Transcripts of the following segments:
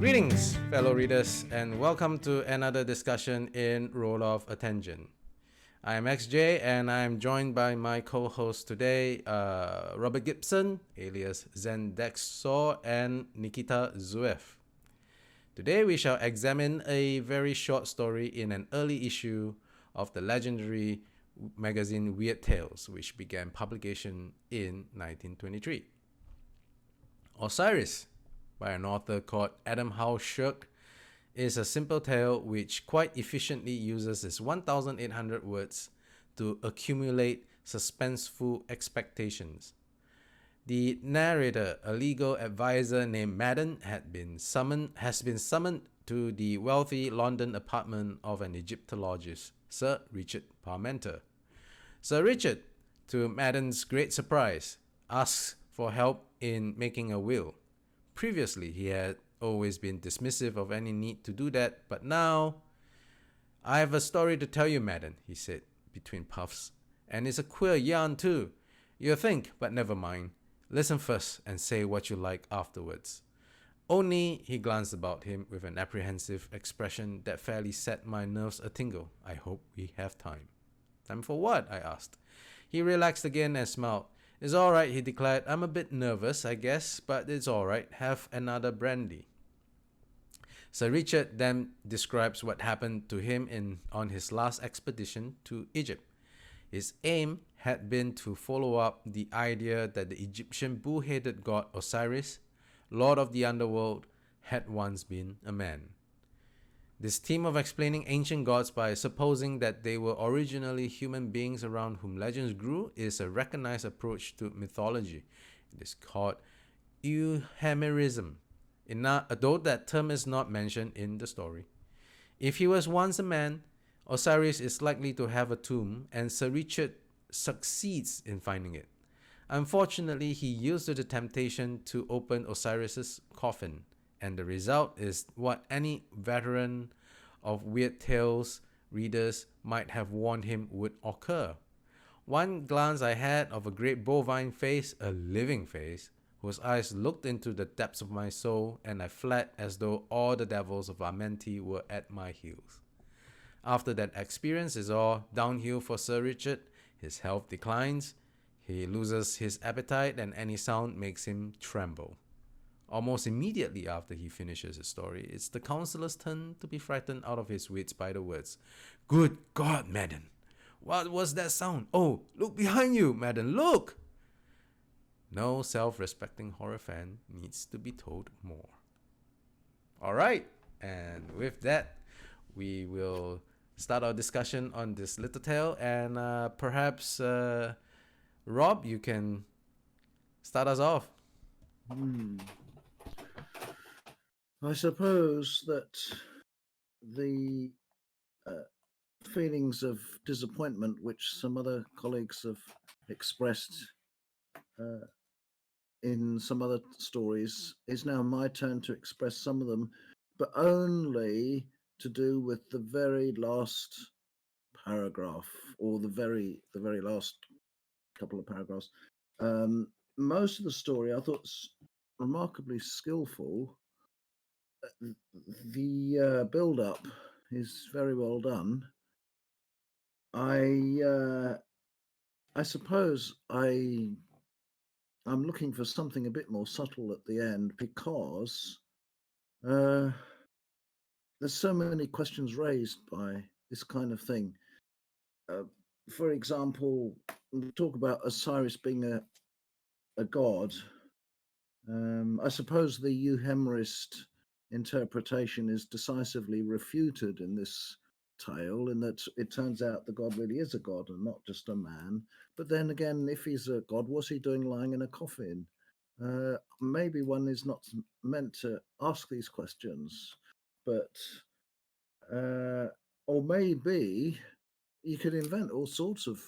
Greetings, fellow readers, and welcome to another discussion in Roll of Attention. I am XJ, and I am joined by my co-host today, Robert Gibson, alias Zendexor, and Nikita Zuev. Today we shall examine a very short story in an early issue of the legendary magazine Weird Tales, which began publication in 1923. Osiris, by an author called Adam Hull Shirk, is a simple tale which quite efficiently uses its 1,800 words to accumulate suspenseful expectations. The narrator, a legal advisor named Madden, has been summoned to the wealthy London apartment of an Egyptologist, Sir Richard Parmenter. Sir Richard, to Madden's great surprise, asks for help in making a will. Previously, he had always been dismissive of any need to do that, but now, "I have a story to tell you, Madden," he said between puffs, "and it's a queer yarn too. You'll think, but never mind. Listen first and say what you like afterwards." Only he glanced about him with an apprehensive expression that fairly set my nerves a-tingle. "I hope we have time." "Time for what?" I asked. He relaxed again and smiled. "It's all right," he declared. "I'm a bit nervous, I guess, but it's all right. Have another brandy." Sir Richard then describes what happened to him on his last expedition to Egypt. His aim had been to follow up the idea that the Egyptian bull-headed god Osiris, lord of the underworld, had once been a man. This theme of explaining ancient gods by supposing that they were originally human beings around whom legends grew is a recognized approach to mythology. It is called euhemerism, though that term is not mentioned in the story. If he was once a man, Osiris is likely to have a tomb, and Sir Richard succeeds in finding it. Unfortunately, he used the temptation to open Osiris's coffin, and the result is what any veteran of Weird Tales readers might have warned him would occur. One glance I had of a great bovine face, a living face, whose eyes looked into the depths of my soul, and I fled as though all the devils of Amenti were at my heels. After that experience is all downhill for Sir Richard. His health declines, he loses his appetite, and any sound makes him tremble. Almost immediately after he finishes his story, it's the counselor's turn to be frightened out of his wits by the words, "Good God, Madden! What was that sound? Oh, look behind you, Madden, look!" No self-respecting horror fan needs to be told more. All right, and with that, we will start our discussion on this little tale, and perhaps Rob, you can start us off. I suppose that the feelings of disappointment which some other colleagues have expressed in some other stories is now my turn to express some of them, but only to do with the very last paragraph, or the very last couple of paragraphs. Most of the story I thought remarkably skillful. The build-up is very well done. I suppose I'm looking for something a bit more subtle at the end, because there's so many questions raised by this kind of thing. For example, we talk about Osiris being a god. I suppose the euhemerist interpretation is decisively refuted in this tale, in that it turns out the god really is a god and not just a man. But then again, if he's a god, what's he doing lying in a coffin? Maybe one is not meant to ask these questions, but or maybe you could invent all sorts of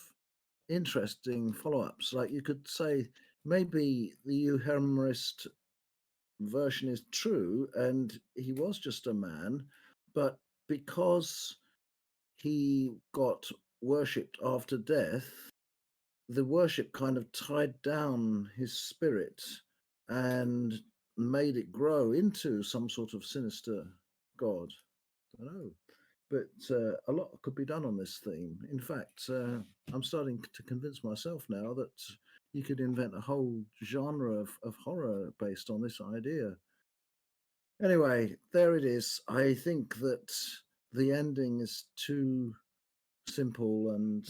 interesting follow-ups. Like you could say maybe the euhemerist version is true and he was just a man, but because he got worshipped after death, the worship kind of tied down his spirit and made it grow into some sort of sinister god. I don't know. But a lot could be done on this theme. In fact, I'm starting to convince myself now that you could invent a whole genre of horror based on this idea. Anyway, there it is. I think that the ending is too simple and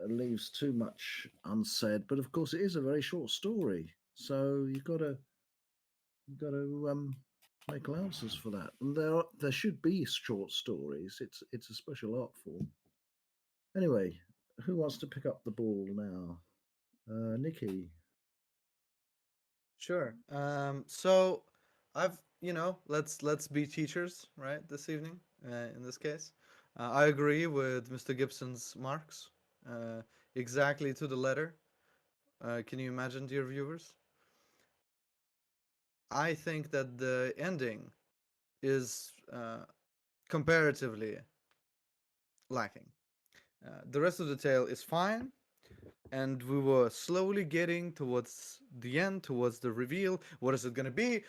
leaves too much unsaid. But of course, it is a very short story, so you've got to make allowances for that. And there should be short stories. It's a special art form. Anyway, who wants to pick up the ball now? Nikki. Sure. So I've, let's be teachers, right, this evening, in this case. I agree with Mr. Gibson's marks, exactly to the letter. Can you imagine, dear viewers? I think that the ending is comparatively lacking. The rest of the tale is fine, and we were slowly getting towards the end, towards the reveal. What is it going to be?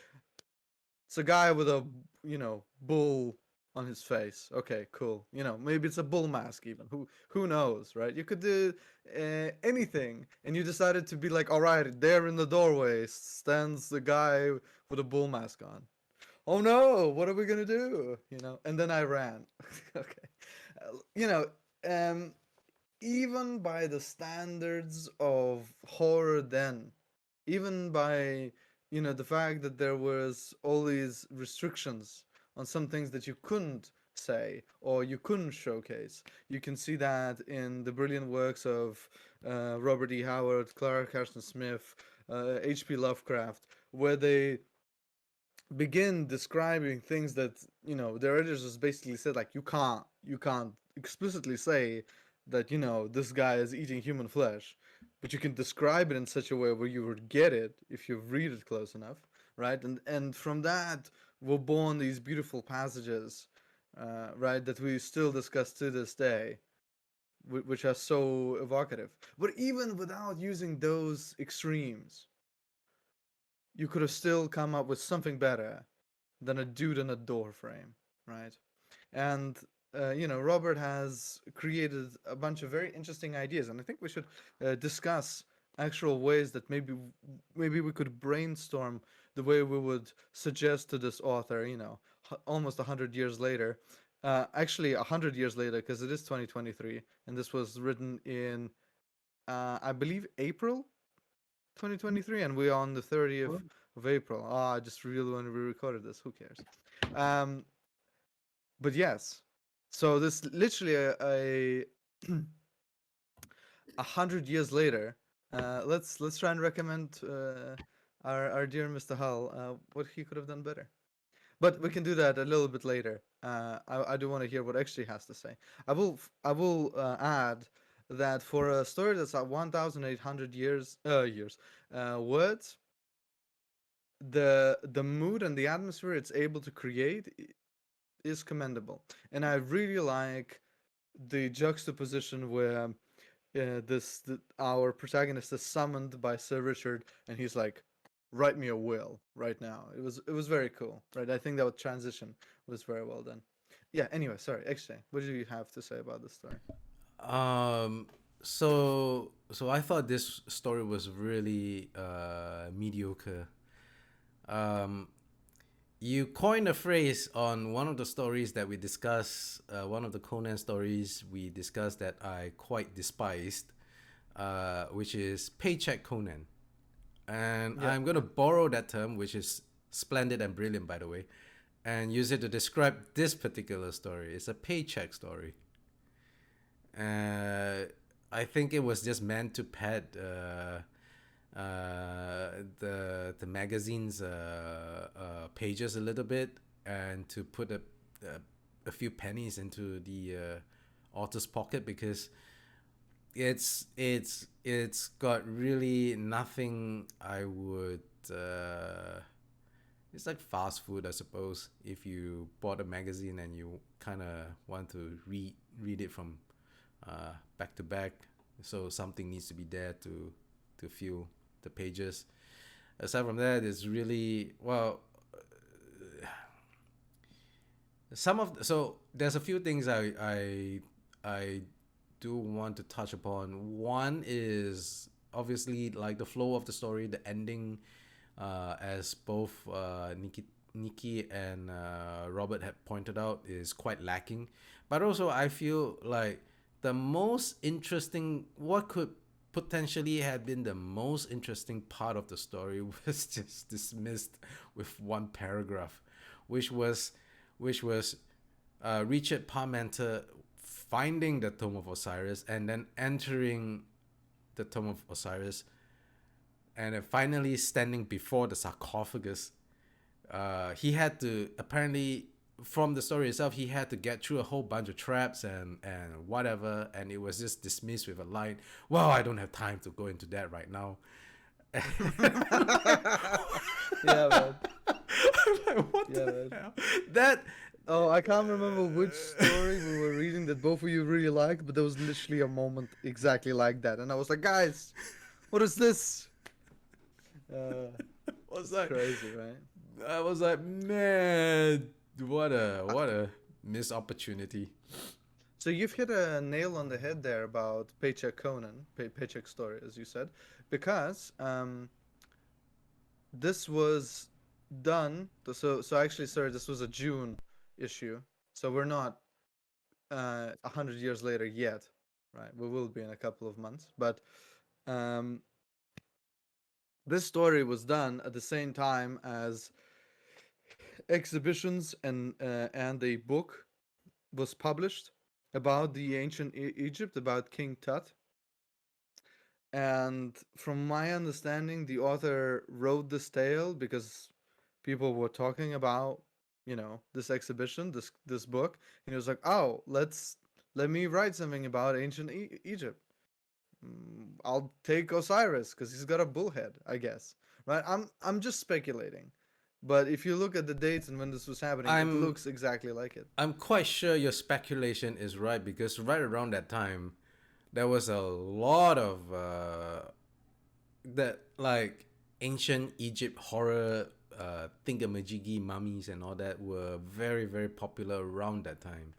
It's a guy with a, bull on his face. Okay, cool. Maybe it's a bull mask even. Who knows, right? You could do anything, and you decided to be like, all right, there in the doorway stands the guy with a bull mask on. Oh no, what are we gonna do? And then I ran. Okay, you know, um, even by the standards of horror then, even by the fact that there was all these restrictions on some things that you couldn't say or you couldn't showcase. You can see that in the brilliant works of Robert E. Howard, Clara Carson Smith, H.P. Lovecraft, where they begin describing things that their editors just basically said, like, you can't explicitly say that this guy is eating human flesh, but you can describe it in such a way where you would get it if you read it close enough, right? And from that were born these beautiful passages, right, that we still discuss to this day, which are so evocative. But even without using those extremes, you could have still come up with something better than a dude in a door frame, right? And Robert has created a bunch of very interesting ideas, and I think we should discuss actual ways that maybe we could brainstorm the way we would suggest to this author, almost 100 years later. Actually, 100 years later, because it is 2023, and this was written in, I believe, April 2023, and we are on the 30th of April. Oh, I just realized when we recorded this. Who cares? But yes, so this literally a 100 years later. Let's try and recommend our dear Mr. Hull what he could have done better. But we can do that a little bit later. I do want to hear what actually has to say. I will add that for a story that's at 1,800 words, the mood and the atmosphere it's able to create is commendable, and I really like the juxtaposition where our protagonist is summoned by Sir Richard, and he's like, "Write me a will right now." It was very cool, right? I think that transition was very well done. Yeah. Anyway, sorry. Actually, what do you have to say about this story? So I thought this story was really mediocre. You coined a phrase on one of the stories that we discussed, one of the Conan stories we discussed that I quite despised, which is paycheck Conan. And Yeah. I'm going to borrow that term, which is splendid and brilliant, by the way, and use it to describe this particular story. It's a paycheck story. I think it was just meant to pad the magazine's pages a little bit, and to put a few pennies into the author's pocket, because it's got really nothing I would it's like fast food, I suppose. If you bought a magazine and you kind of want to read it from back to back, so something needs to be there to fill the pages. aside from that, it's really well. So there's a few things I do want to touch upon. One is obviously like the flow of the story, the ending, as both Nikki and Robert had pointed out, is quite lacking. But also, I feel like the most interesting, what could potentially have been the most interesting part of the story was just dismissed with one paragraph, which was Richard Parmenter finding the Tomb of Osiris and then entering the Tomb of Osiris and then finally standing before the sarcophagus. He had to, apparently, from the story itself, he had to get through a whole bunch of traps and whatever, and it was just dismissed with a line, well, I don't have time to go into that right now. Yeah, man. I'm like, what Yeah, the man. hell? That Oh, I can't remember which story we were reading that both of you really liked, but there was literally a moment exactly like that, and I was like, guys, what is this? was like, Crazy, right? I was like, man, what a missed opportunity. So you've hit a nail on the head there about Paycheck Conan, Paycheck Story, as you said, because this was done. So actually, sorry, this was a June issue. So we're not 100 years later yet, right? We will be in a couple of months, but this story was done at the same time as exhibitions and a book was published about the ancient Egypt, about King Tut. And from my understanding, the author wrote this tale because people were talking about, this exhibition, this book, and he was like, "Oh, let me write something about ancient Egypt. I'll take Osiris because he's got a bull head, I guess." Right? I'm just speculating, but if you look at the dates and when this was happening, it looks exactly like it. I'm quite sure your speculation is right, because right around that time, there was a lot of that like ancient Egypt horror thingamajiggy mummies and all that were very, very popular around that time.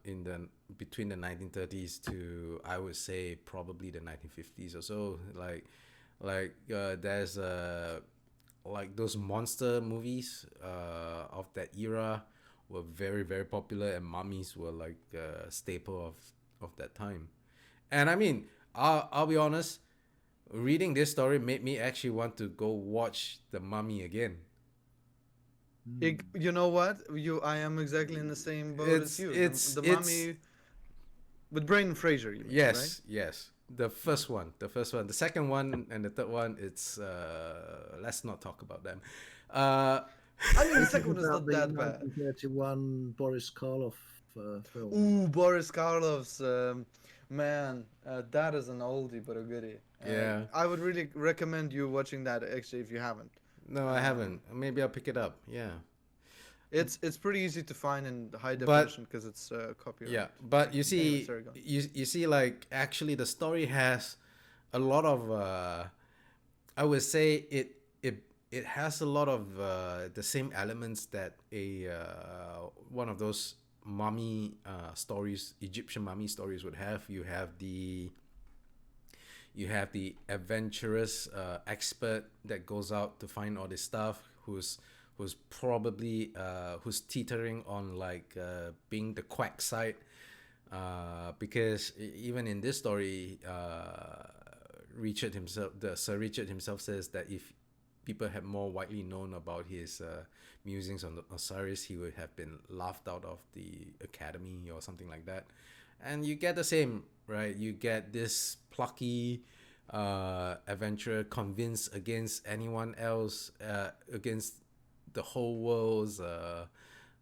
In the between the 1930s to, I would say, probably the 1950s or so. There's like those monster movies of that era were very, very popular, and mummies were like a staple of that time. And I mean, I'll be honest, reading this story made me actually want to go watch The Mummy again. You know what? I am exactly in the same boat as you. The Mummy with Brendan Fraser, you mean, yes, right? yes. The first one. The second one and the third one, it's let's not talk about them. I mean, the second one is not that bad. 1931 Boris Karloff film. Ooh, Boris Karloff's man, that is an oldie but a goodie. Yeah. I would really recommend you watching that, actually, if you haven't. No, I haven't. Maybe I'll pick it up. Yeah. It's pretty easy to find in high definition because it's copyright. Yeah, but you see, Anyway, sorry, go on. you see, like, actually the story has a lot of I would say it has a lot of the same elements that a one of those mummy stories, Egyptian mummy stories would have. You have the adventurous expert that goes out to find all this stuff, who's probably who's teetering on like being the quack side, because even in this story, Sir Richard himself says that if people had more widely known about his musings on the Osiris, he would have been laughed out of the academy or something like that. And you get the same, right? You get this plucky adventurer convinced against anyone else, against the whole world's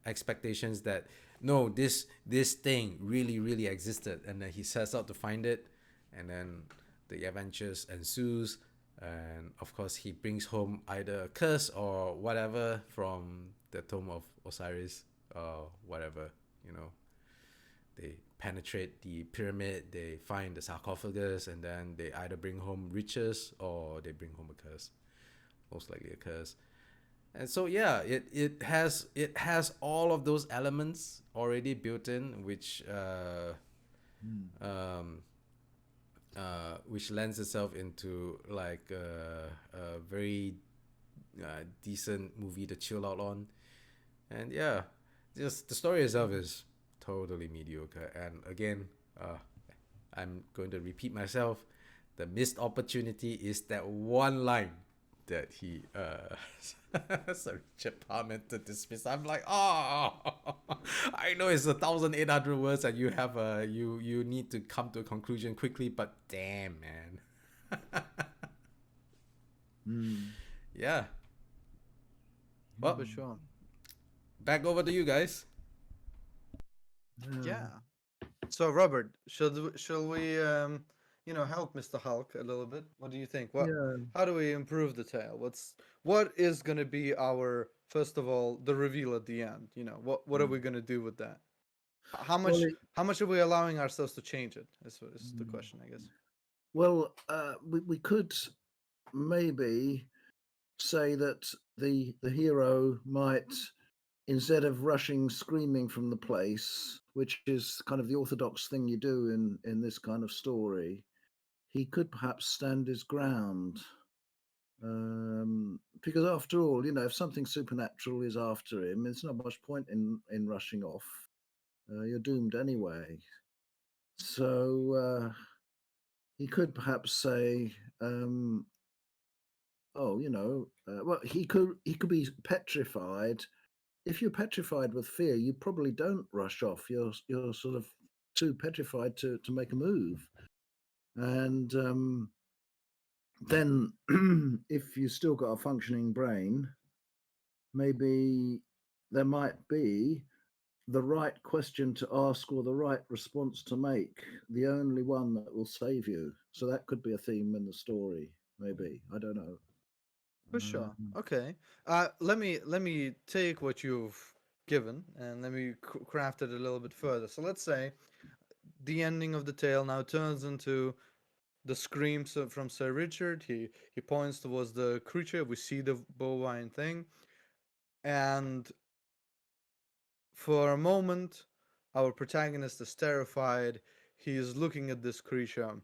expectations, that no, this thing really existed, and then he sets out to find it, and then the adventures ensues, and of course he brings home either a curse or whatever from the Tomb of Osiris, or whatever, they penetrate the pyramid, they find the sarcophagus, and then they either bring home riches or they bring home a curse. most likely a curse. And so yeah, it has all of those elements already built in, which lends itself into like a very decent movie to chill out on. And yeah, just the story itself is totally mediocre. And again, I'm going to repeat myself. The missed opportunity is that one line that he sorry, Richard Parmenter dismissed. I'm like, oh, I know it's 1,800 words and you have you need to come to a conclusion quickly, but damn, man. Yeah. Well, For sure. back over to you guys. Yeah. So Robert, shall we help Mr. Hulk a little bit? What do you think? Yeah. How do we improve the tale? What is going to be our, first of all, the reveal at the end? What are we going to do with that? How Well, much are we allowing ourselves to change it? Is the question, I guess. well, we could maybe say that the hero might, instead of rushing screaming from the place, which is kind of the orthodox thing you do in this kind of story, he could perhaps stand his ground. Because after all, if something supernatural is after him, there's not much point in rushing off. You're doomed anyway. So he could perhaps say, "Oh, well, he could be petrified. If you're petrified with fear, you probably don't rush off. You're sort of too petrified to make a move, and then if you still got a functioning brain, maybe there might be the right question to ask or the right response to make, the only one that will save you. So that could be a theme in the story, maybe. I don't know. For sure. Okay. Let me take what you've given and let me craft it a little bit further. So let's say the ending of the tale now turns into the screams from Sir Richard. He points towards the creature. We see the bovine thing, and for a moment, our protagonist is terrified. He is looking at this creature,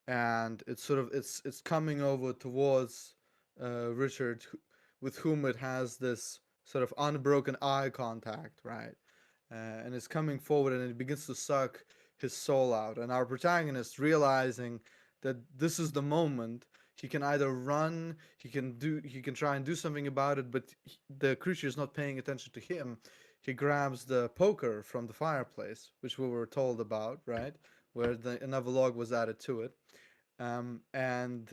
and it's coming over towards Richard, with whom it has this sort of unbroken eye contact, right? And it's coming forward, and it begins to suck his soul out. And our protagonist, realizing that this is the moment, he can either run, he can try and do something about it, but the creature is not paying attention to him. He grabs the poker from the fireplace, which we were told about, right? Where another log was added to it. And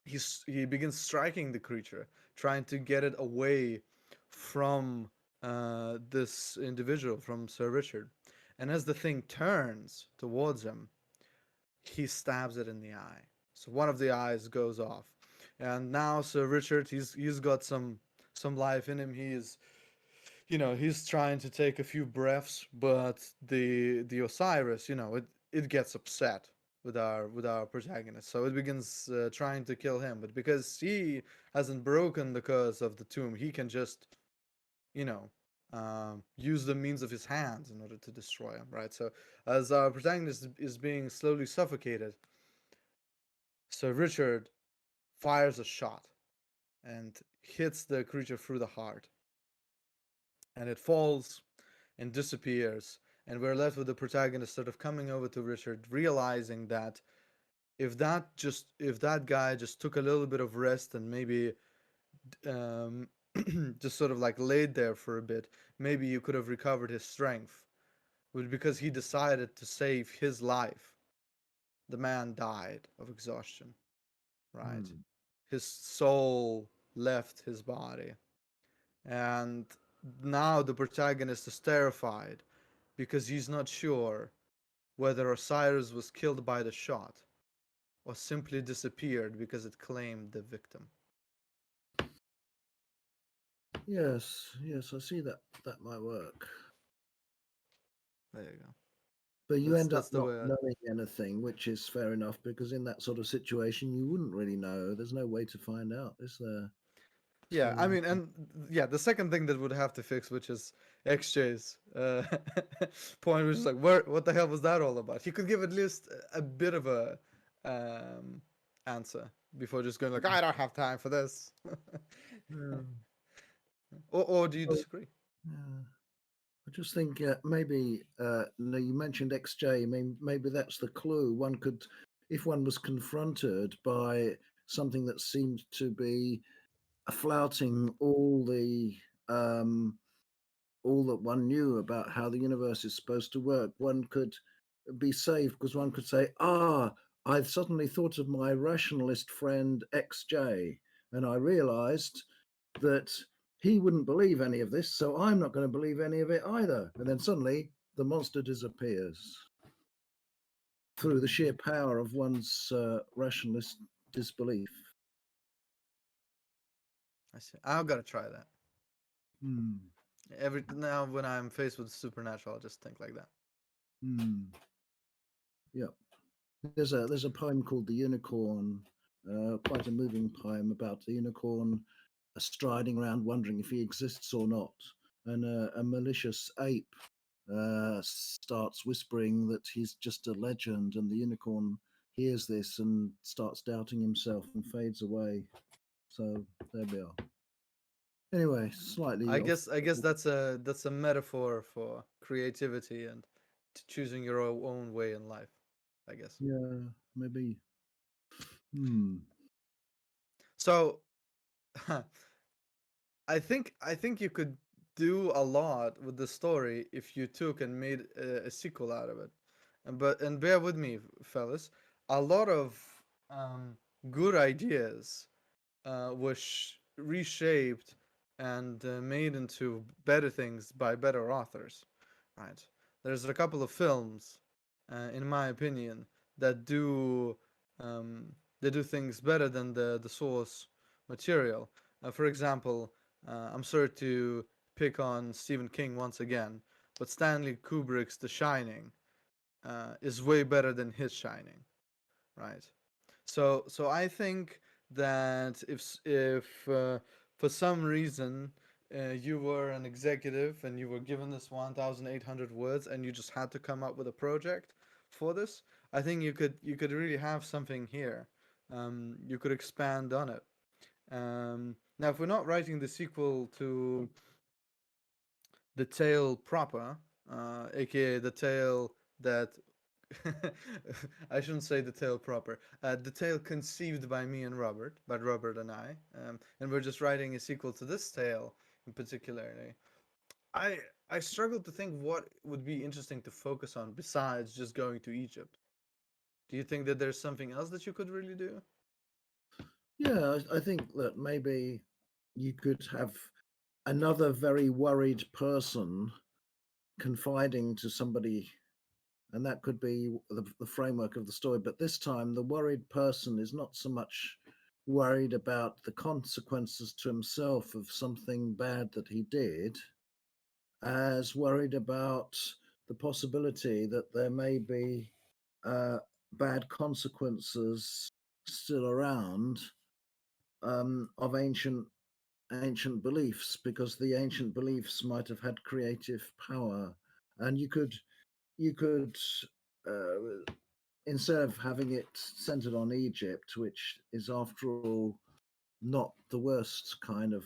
he begins striking the creature, trying to get it away from this individual, from Sir Richard. And as the thing turns towards him, he stabs it in the eye. So one of the eyes goes off, and now Sir Richard, he's got some life in him. He's trying to take a few breaths, but the Osiris, it gets upset with our protagonist, so it begins trying to kill him. But because he hasn't broken the curse of the tomb, he can just use the means of his hands in order to destroy him, right? So as our protagonist is being slowly suffocated, Sir Richard fires a shot and hits the creature through the heart, and it falls and disappears, and we're left with the protagonist sort of coming over to Richard, realizing that if that guy just took a little bit of rest and maybe just sort of like laid there for a bit, maybe he could have recovered his strength. But because he decided to save his life, the man died of exhaustion, right? His soul left his body, and now the protagonist is terrified because he's not sure whether Osiris was killed by the shot or simply disappeared because it claimed the victim. Yes, I see that might work. There you go. But you end up That's the not way knowing anything, which is fair enough, because in that sort of situation, you wouldn't really know. There's no way to find out, is there? Yeah, I So, mean, and yeah, the second thing that would have to fix, which is XJ's point, which is like, what the hell was that all about? He could give at least a bit of a um, answer before just going like, I don't have time for this. yeah. Or do you Well, disagree? yeah. I just think maybe no, you mentioned XJ. Maybe that's the clue. One could, if one was confronted by something that seemed to be flouting all that one knew about how the universe is supposed to work, one could be saved because one could say, I've suddenly thought of my rationalist friend XJ, and I realized that he wouldn't believe any of this, so I'm not going to believe any of it either. And then suddenly the monster disappears through the sheer power of one's rationalist disbelief. I see. I've got to try that. Hmm. Every now when I'm faced with supernatural, I'll just think like that. Hmm. Yeah. There's a poem called The Unicorn, quite a moving poem about the unicorn striding around wondering if he exists or not. And a malicious ape starts whispering that he's just a legend, and the unicorn hears this and starts doubting himself and fades away. So there we are. Anyway, slightly I off. guess that's a metaphor for creativity and choosing your own way in life, I guess. Yeah, maybe. Hmm. So I think you could do a lot with the story if you took and made a sequel out of it. And bear with me, fellas, a lot of um, good ideas were reshaped and made into better things by better authors, right? There's a couple of films, in my opinion, that do um, they do things better than the source material. For example, I'm sorry to pick on Stephen King once again, but Stanley Kubrick's The Shining is way better than his Shining, right? So I think that if for some reason you were an executive and you were given this 1,800 words and you just had to come up with a project for this, I think you could really have something here. You could expand on it. Now, if we're not writing the sequel to the tale proper, aka the tale that I shouldn't say the tale proper. The tale conceived by me and Robert, by Robert and I, and we're just writing a sequel to this tale in particularly. I I struggle to think what would be interesting to focus on besides just going to Egypt. Do you think that there's something else that you could really do? Yeah, I think that maybe you could have another very worried person confiding to somebody, and that could be the framework of the story. But this time, the worried person is not so much worried about the consequences to himself of something bad that he did, as worried about the possibility that there may be bad consequences still around of ancient beliefs, because the ancient beliefs might have had creative power, and you could uh, instead of having it centered on Egypt, which is after all not the worst kind of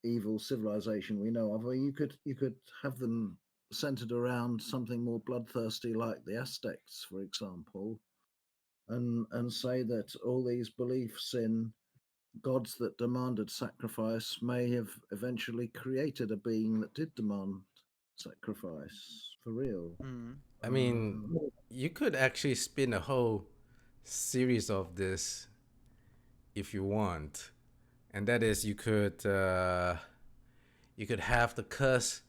evil civilization we know of, or you could have them centered around something more bloodthirsty like the Aztecs, for example, and say that all these beliefs in gods that demanded sacrifice may have eventually created a being that did demand sacrifice for real. Mm. I mean, Uh, you could actually spin a whole series of this if you want, and that is you could have the curse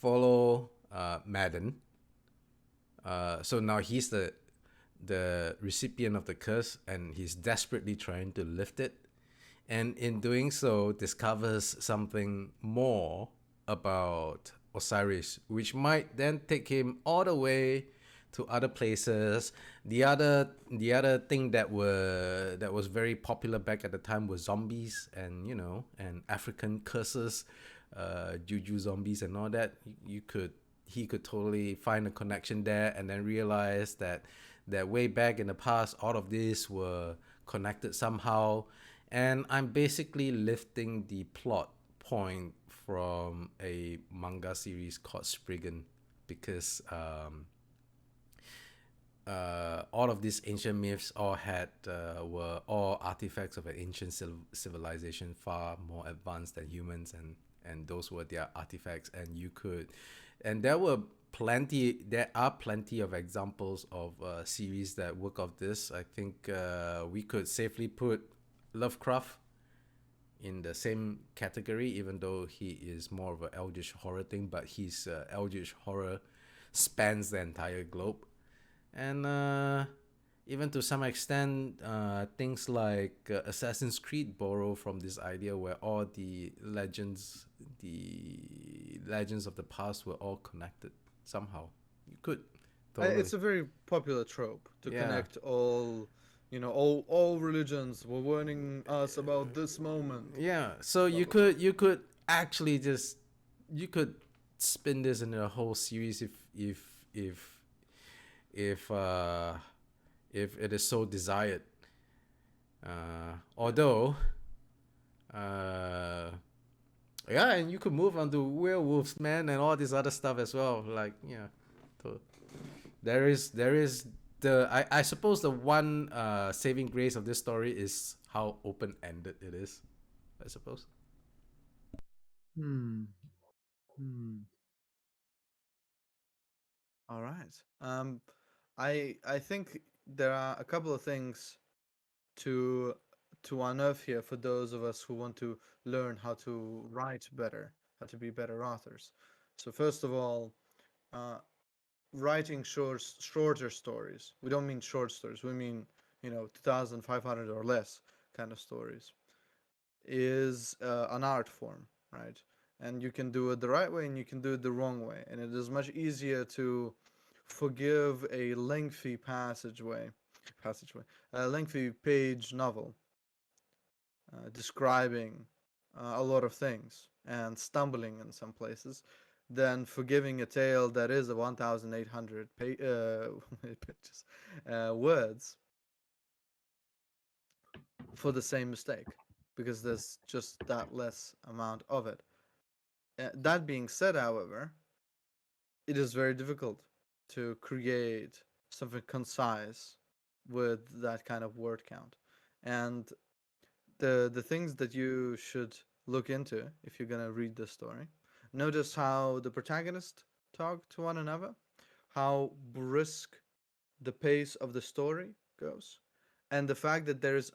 follow Madden. So now he's the recipient of the curse, and he's desperately trying to lift it, and in doing so discovers something more about Osiris, which might then take him all the way to other places. The other thing that was very popular back at the time was zombies, and and African curses, juju zombies and all that. He could totally find a connection there, and then realize that way back in the past, all of these were connected somehow. And I'm basically lifting the plot point from a manga series called Spriggan, because all of these ancient myths all were all artifacts of an ancient civilization far more advanced than humans, and those were their artifacts. And there are plenty of examples of series that work off this. I think we could safely put Lovecraft in the same category, even though he is more of an eldritch horror thing, but his eldritch horror spans the entire globe. And even to some extent, things like Assassin's Creed borrow from this idea where all the legends of the past were all connected somehow. You could totally. It's a very popular trope to connect all, all religions were warning us about this moment. Yeah, so you could actually you could spin this into a whole series if it is so desired. Although, and you could move on to werewolves, man, and all this other stuff as well. Like, so there is I suppose the one saving grace of this story is how open-ended it is, I suppose. All right. I think there are a couple of things to unearth here for those of us who want to learn how to write better, how to be better authors. So first of all, writing shorter stories. We don't mean short stories. We mean 2,500 or less kind of stories. Is an art form, right? And you can do it the right way and you can do it the wrong way. And it is much easier to forgive a lengthy a lengthy page novel describing a lot of things and stumbling in some places than forgiving a tale that is a 1,800 pages, words for the same mistake, because there's just that less amount of it. That being said, however, it is very difficult to create something concise with that kind of word count. And the things that you should look into if you're going to read this story, notice how the protagonists talk to one another, how brisk the pace of the story goes, and the fact that there is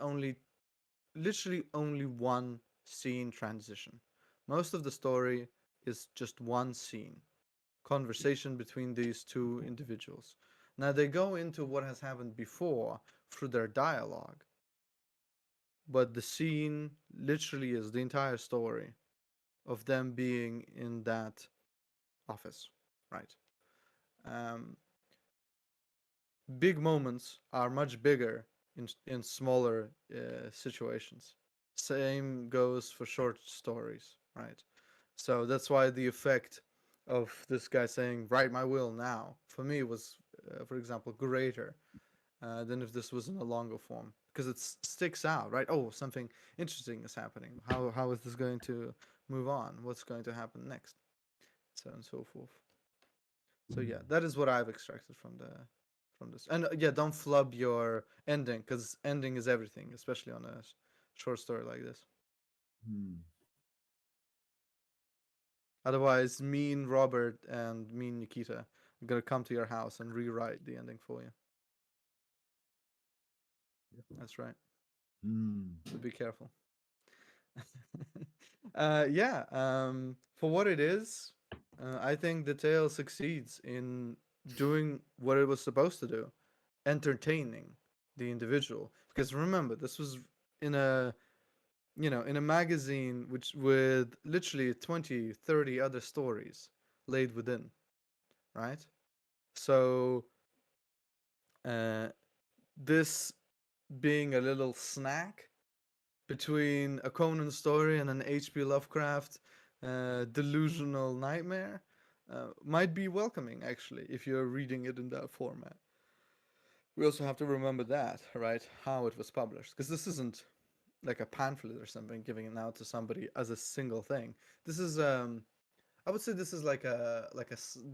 literally only one scene transition. Most of the story is just one scene, conversation between these two individuals. Now they go into what has happened before through their dialogue, but the scene literally is the entire story of them being in that office, right? Big moments are much bigger in smaller situations. Same goes for short stories, right? So that's why the effect of this guy saying "write my will now" for me was, for example, greater than if this was in a longer form, because it sticks out, right? Oh, something interesting is happening. How is this going to move on? What's going to happen next? So on and so forth. So yeah, that is what I've extracted from this. And yeah, don't flub your ending, because ending is everything, especially on a short story like this. Otherwise, mean Robert and mean Nikita are gonna come to your house and rewrite the ending for you. That's right. So be careful. For what it is, I think the tale succeeds in doing what it was supposed to do, entertaining the individual. Because remember, this was in a magazine with literally 20, 30 other stories laid within, right? So this being a little snack between a Conan story and an H.P. Lovecraft delusional nightmare might be welcoming, actually, if you're reading it in that format. We also have to remember that, right? How it was published, because this isn't like a pamphlet or something giving it out to somebody as a single thing. This is, I would say, this is like a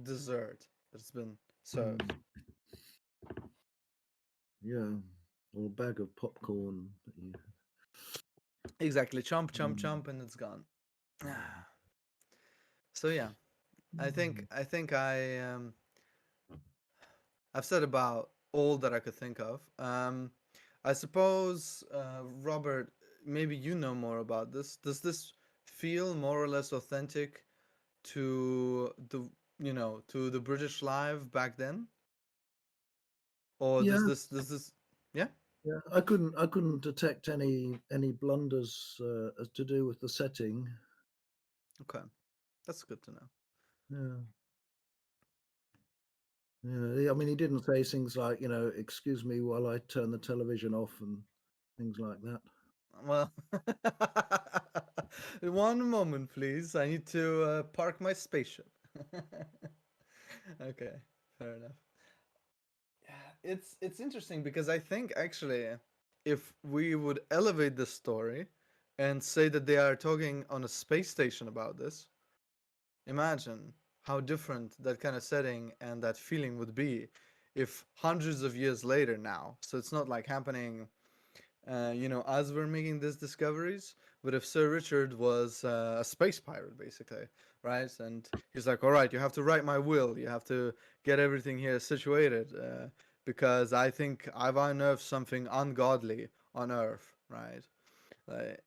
dessert that's been served. Yeah, or a bag of popcorn. Exactly, chomp, chomp, chomp, and it's gone. So yeah, I think I've said about all that I could think of. I suppose, Robert, maybe you know more about this. Does this feel more or less authentic to to the British live back then, or Yeah, does this? Yeah. yeah. I couldn't detect any blunders to do with the setting. Okay, that's good to know. Yeah. Yeah, I mean, he didn't say things like, excuse me while I turn the television off and things like that. Well, one moment, please. I need to park my spaceship. Okay, fair enough. Yeah, it's interesting because I think actually, if we would elevate the story and say that they are talking on a space station about this, imagine how different that kind of setting and that feeling would be if hundreds of years later now. So it's not like happening as we're making these discoveries. But if Sir Richard was a space pirate, basically, right? And he's like, all right, you have to write my will. You have to get everything here situated because I think I've unearthed something ungodly on Earth, right? Like,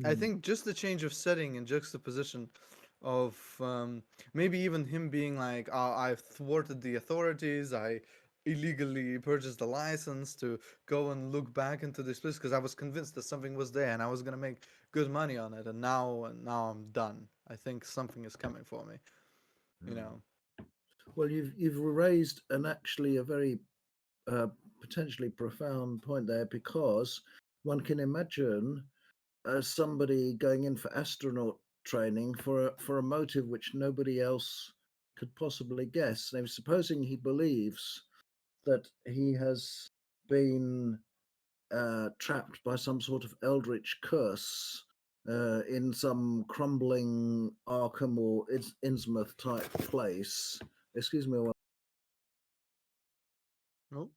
I Mm. think just the change of setting and juxtaposition of maybe even him being like, oh, I've thwarted the authorities, I illegally purchased a license to go and look back into this place because I was convinced that something was there and I was gonna make good money on it, and now I'm done. I think something is coming for me, you know. Well, you've raised a very uh, potentially profound point there, because one can imagine somebody going in for astronaut training for a motive which nobody else could possibly guess. Now, supposing he believes that he has been trapped by some sort of eldritch curse in some crumbling Arkham or Innsmouth type place. Excuse me. Oh,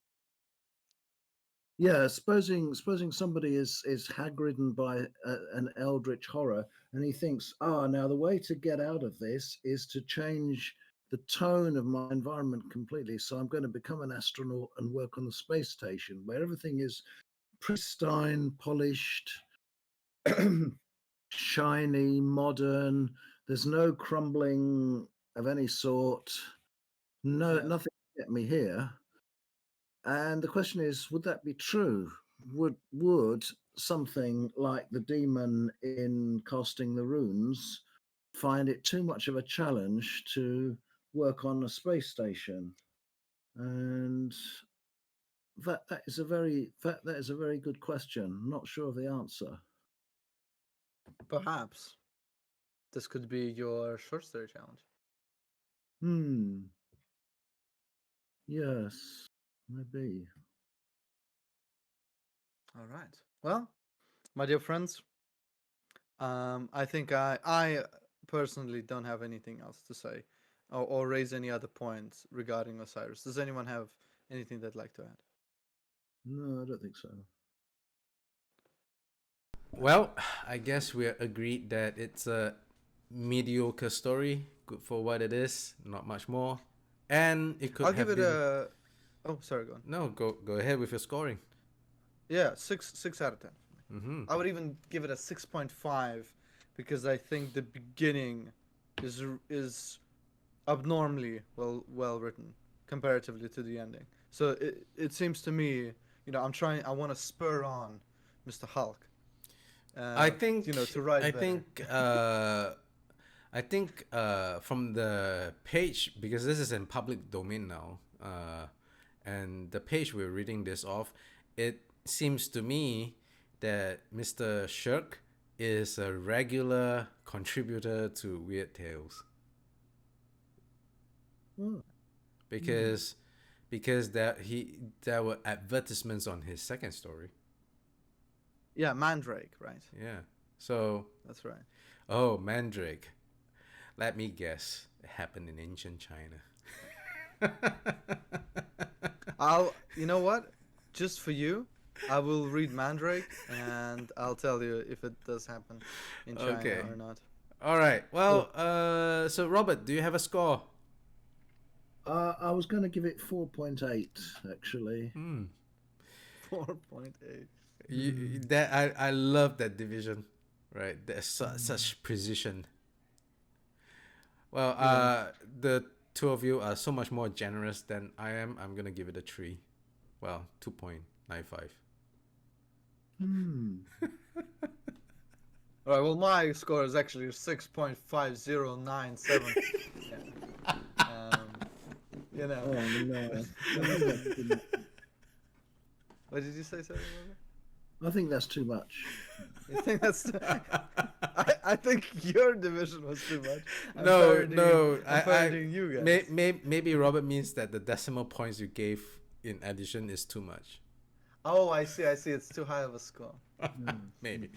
Yeah, supposing somebody is hag-ridden by an eldritch horror, and he thinks, now the way to get out of this is to change the tone of my environment completely. So I'm going to become an astronaut and work on the space station where everything is pristine, polished, shiny, modern. There's no crumbling of any sort. No, yes. nothing to get me here. And the question is, would that be true? Would something like the demon in casting the runes find it too much of a challenge to work on a space station? And that is a very good question. Not sure of the answer. Perhaps this could be your short story challenge. Hmm. Yes, maybe. All right. Well, my dear friends, I think I personally don't have anything else to say or raise any other points regarding Osiris. Does anyone have anything they'd like to add? No, I don't think so. Well, I guess we're agreed that it's a mediocre story, good for what it is, not much more. And it could I'll have give it been. a. Oh, sorry, go on. No, go ahead with your scoring. Yeah, six out of 10. Mm-hmm. I would even give it a 6.5 because I think the beginning is abnormally well written comparatively to the ending. So it seems to me, I want to spur on Mr. Hulk. I think To write I better. think I think from the page, because this is in public domain now, and the page we're reading this off, it seems to me that Mr. Shirk is a regular contributor to Weird Tales. Because there were advertisements on his second story. Yeah, Mandrake, right? Yeah. So That's right. oh, Mandrake. Let me guess. It happened in ancient China. You know what? Just for you, I will read Mandrake and I'll tell you if it does happen in China Okay. or not. All right. Well, so Robert, do you have a score? I was going to give it 4.8 actually. 4.8. That I love that division, right? There's such precision. Well, the two of you are so much more generous than I am. I'm gonna give it a 3. Well, 2.95. All right. Well, my score is actually 6.5097. You know. Oh no! What did you say, sorry? I think that's too much. You think that's? I think your division was too much. I'm parroting you guys. Maybe Robert means that the decimal points you gave in addition is too much. Oh, I see. It's too high of a score. Maybe.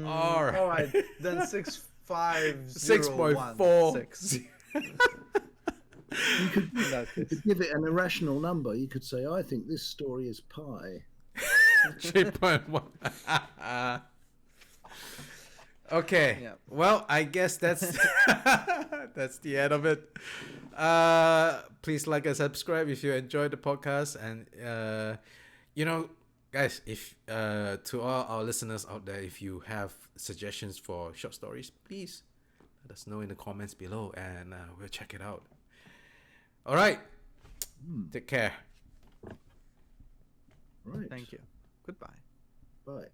All right. Then 6.5016. 6.4. You could give it an irrational number. You could say, "I think this story is pi." 3.1. Okay. Yeah. Well, I guess that's that's the end of it. Please like and subscribe if you enjoyed the podcast, and guys, if to all our listeners out there, if you have suggestions for short stories, please let us know in the comments below, and we'll check it out. All right. Take care. Right. Thank you. Goodbye. Bye.